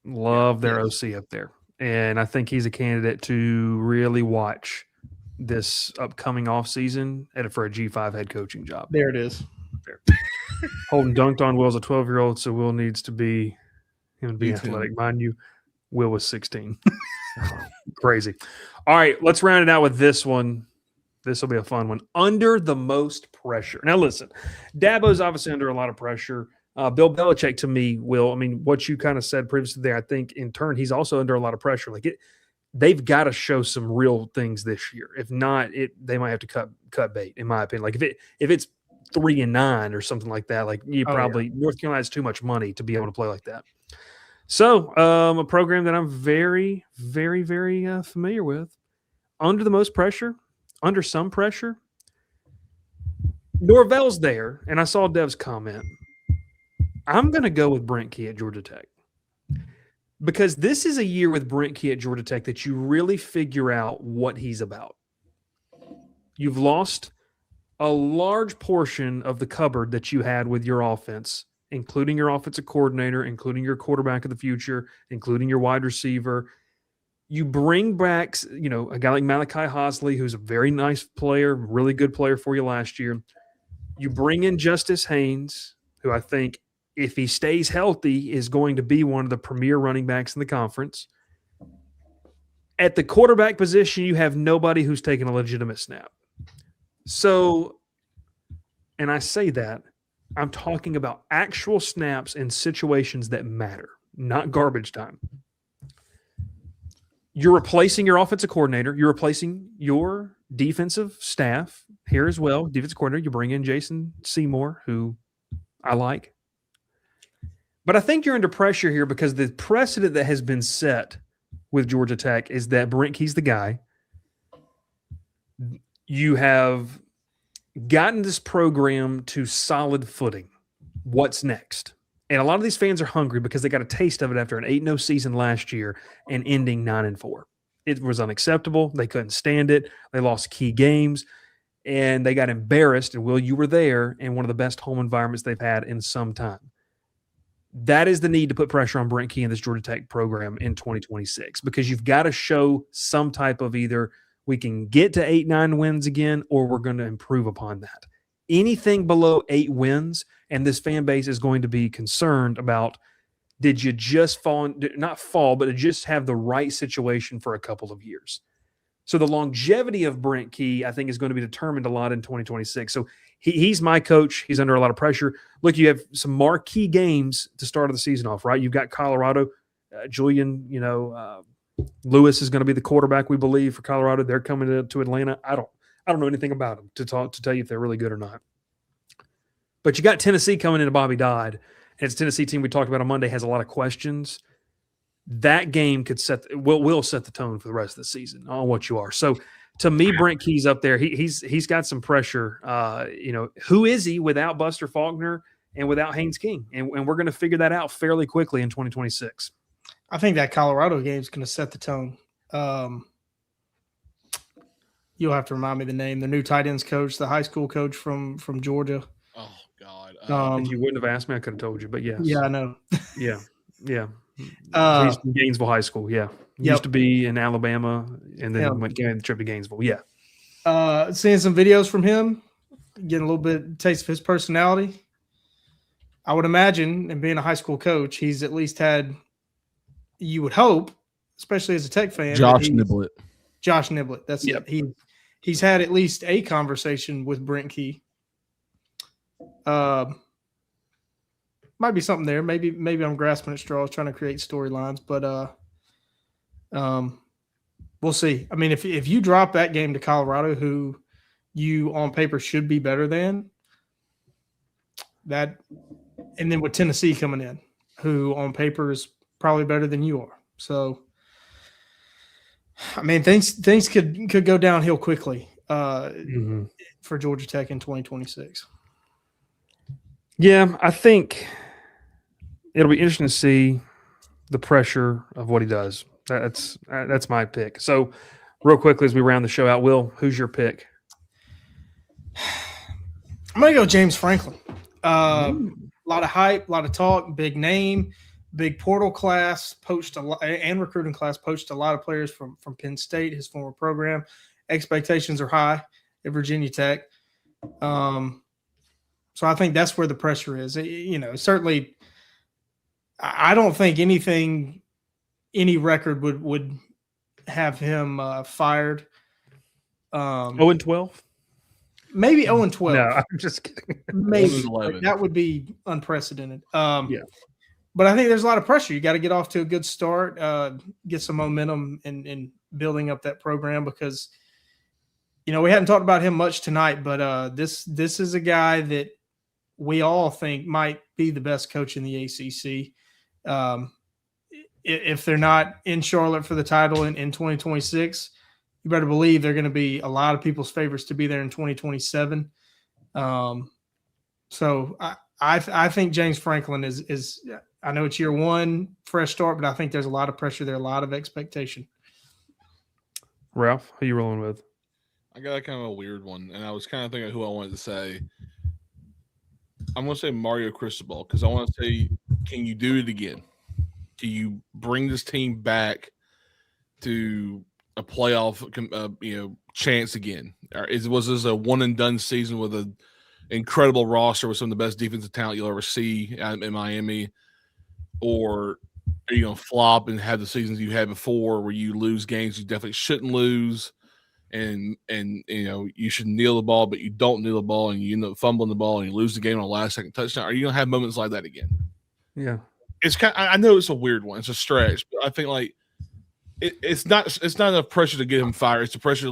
Love their OC up there. And I think he's a candidate to really watch this upcoming offseason for a G5 head coaching job. There it is. There. Holden dunked on Will as a 12-year-old, so Will needs to be athletic. Mind you, Will was 16. Crazy. All right, let's round it out with this one. This will be a fun one. Under the most pressure. Now, listen, Dabo's obviously under a lot of pressure. Bill Belichick, to me, Will, I mean, what you kind of said previously there, I think in turn, he's also under a lot of pressure. They've got to show some real things this year. If not, they might have to cut bait, in my opinion. Like if it's 3-9 or something like that, like North Carolina has too much money to be able to play like that. So a program that I'm very, very, very familiar with. Under the most pressure, under some pressure. Norvell's there, and I saw Dev's comment. I'm going to go with Brent Key at Georgia Tech. Because this is a year with Brent Key at Georgia Tech that you really figure out what he's about. You've lost a large portion of the cupboard that you had with your offense, including your offensive coordinator, including your quarterback of the future, including your wide receiver. You bring back, a guy like Malachi Hosley, who's a very nice player, really good player for you last year. You bring in Justice Haynes, who I think, if he stays healthy, is going to be one of the premier running backs in the conference. At the quarterback position, you have nobody who's taken a legitimate snap. So, and I say that, I'm talking about actual snaps in situations that matter, not garbage time. You're replacing your offensive coordinator. You're replacing your defensive staff here as well. Defensive coordinator, you bring in Jason Seymour, who I like. But I think you're under pressure here because the precedent that has been set with Georgia Tech is that Brent Key's the guy. You have gotten this program to solid footing. What's next? And a lot of these fans are hungry because they got a taste of it after an 8-0 season last year and ending 9-4. It was unacceptable. They couldn't stand it. They lost key games, and they got embarrassed. And, Will, you were there in one of the best home environments they've had in some time. That is the need to put pressure on Brent Key and this Georgia Tech program in 2026 because you've got to show some type of either we can get to 8-9 wins again or we're going to improve upon that. Anything below 8 wins, and this fan base is going to be concerned about, did you just but just have the right situation for a couple of years? So the longevity of Brent Key, I think, is going to be determined a lot in 2026. So he's my coach. He's under a lot of pressure. Look, you have some marquee games to start of the season off, right? You've got Colorado. Julian, Lewis is going to be the quarterback, we believe, for Colorado. They're coming to Atlanta. I don't know anything about them to tell you if they're really good or not. But you got Tennessee coming into Bobby Dodd, and it's a Tennessee team we talked about on Monday has a lot of questions. That game could will set the tone for the rest of the season on what you are. So to me, Brent Key's up there. He's got some pressure. Who is he without Buster Faulkner and without Haynes King? And we're going to figure that out fairly quickly in 2026. I think that Colorado game is going to set the tone. you'll have to remind me the name. The new tight ends coach, the high school coach from Georgia. Oh God. If you wouldn't have asked me, I could have told you. But yes, Yeah, I know. yeah. Uh, He's from Gainesville High School. Yeah, Yep. used to be in Alabama, and then Him. went the trip to Gainesville. Yeah, Seeing some videos from him, getting a little bit taste of his personality. I would imagine, and being a high school coach, he's at least had, you would hope, especially as a Tech fan, Josh Niblett. Josh Niblett. That's Yep. it. He's had at least a conversation with Brent Key. Might be something there. Maybe I'm grasping at straws, trying to create storylines, but we'll see. I mean, if you drop that game to Colorado, who you on paper should be better than that, and then with Tennessee coming in, who on paper is probably better than you are. So, I mean, things could go downhill quickly for Georgia Tech in 2026. Yeah, I think it'll be interesting to see the pressure of what he does. That's my pick. So, real quickly as we round the show out, Will, who's your pick? I'm gonna go James Franklin. A lot of hype, a lot of talk, big name, big portal class, poached a lot, and recruiting class, poached a lot of players from Penn State, his former program. Expectations are high at Virginia Tech. So I think that's where the pressure is. Certainly, I don't think any record would have him fired. 0-12? Maybe 0-12. No, I'm just kidding. Maybe 11. that would be unprecedented. Yeah. But I think there's a lot of pressure. You got to get off to a good start, get some momentum in building up that program because, we hadn't talked about him much tonight, but this is a guy that we all think might be the best coach in the ACC. If they're not in Charlotte for the title in 2026, you better believe they're going to be a lot of people's favorites to be there in 2027. So I think James Franklin is I know it's year one, fresh start, but I think there's a lot of pressure there, a lot of expectation. Ralph, who you rolling with? I got kind of a weird one, and I was kind of thinking of who I wanted to say. I'm going to say Mario Cristobal because I want to say, can you do it again? Can you bring this team back to a playoff, chance again? Or was this a one and done season with an incredible roster with some of the best defensive talent you'll ever see in Miami? Or are you going to flop and have the seasons you had before where you lose games you definitely shouldn't lose? And you should kneel the ball, but you don't kneel the ball, and you end up fumbling the ball, and you lose the game on a last-second touchdown. Are you gonna have moments like that again? Yeah, it's kind. I know it's a weird one. It's a stretch, but I think it's not enough pressure to get him fired. It's the pressure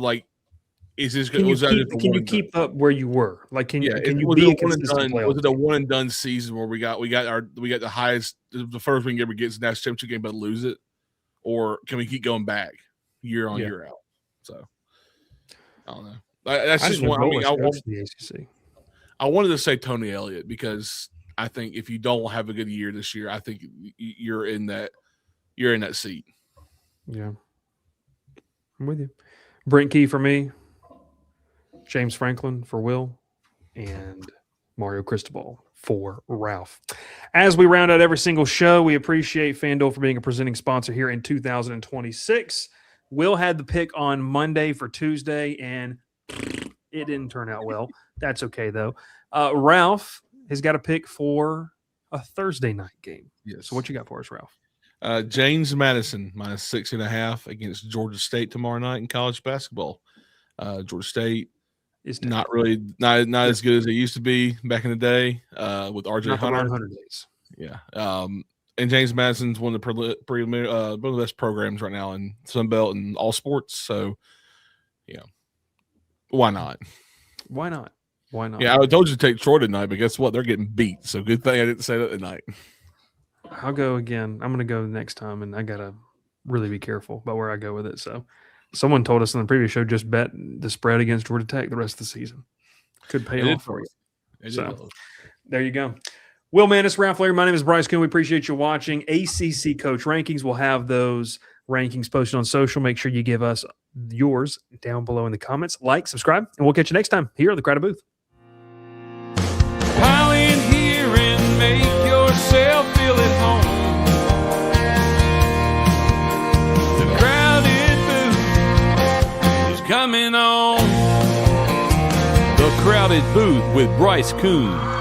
is this can you keep up where you were? Like, can you be a consistent player? Was it a one and done season where we got the highest, the first we can ever get is the national championship game, but lose it, or can we keep going back year on year out? So. I don't know. That's just one. The ACC. I wanted to say Tony Elliott because I think if you don't have a good year this year, I think you're in that seat. Yeah, I'm with you. Brent Key for me, James Franklin for Will, and Mario Cristobal for Ralph. As we round out every single show, we appreciate FanDuel for being a presenting sponsor here in 2026. Will had the pick on Monday for Tuesday, and it didn't turn out well. That's okay, though. Ralph has got a pick for a Thursday night game. Yes. So what you got for us, Ralph? James Madison -6.5 against Georgia State tomorrow night in college basketball. Georgia State is not as good as it used to be back in the day with RJ Hunter. 100 days. Yeah. And James Madison's one of the best programs right now in Sunbelt and all sports. So, why not? Why not? Why not? Yeah, I told you to take Troy tonight, but guess what? They're getting beat. So good thing I didn't say that tonight. I'll go again. I'm going to go next time, and I got to really be careful about where I go with it. So, someone told us in the previous show just bet the spread against Georgia Tech the rest of the season. Could pay off for you. So, there you go. Will Manis, Ralph Larry, my name is Bryce Coon. We appreciate you watching. ACC Coach Rankings. We'll have those rankings posted on social. Make sure you give us yours down below in the comments. Like, subscribe, and we'll catch you next time here on the Crowded Booth. Pile in here and make yourself feel at home. The Crowded Booth is coming on. The Crowded Booth with Bryce Coon.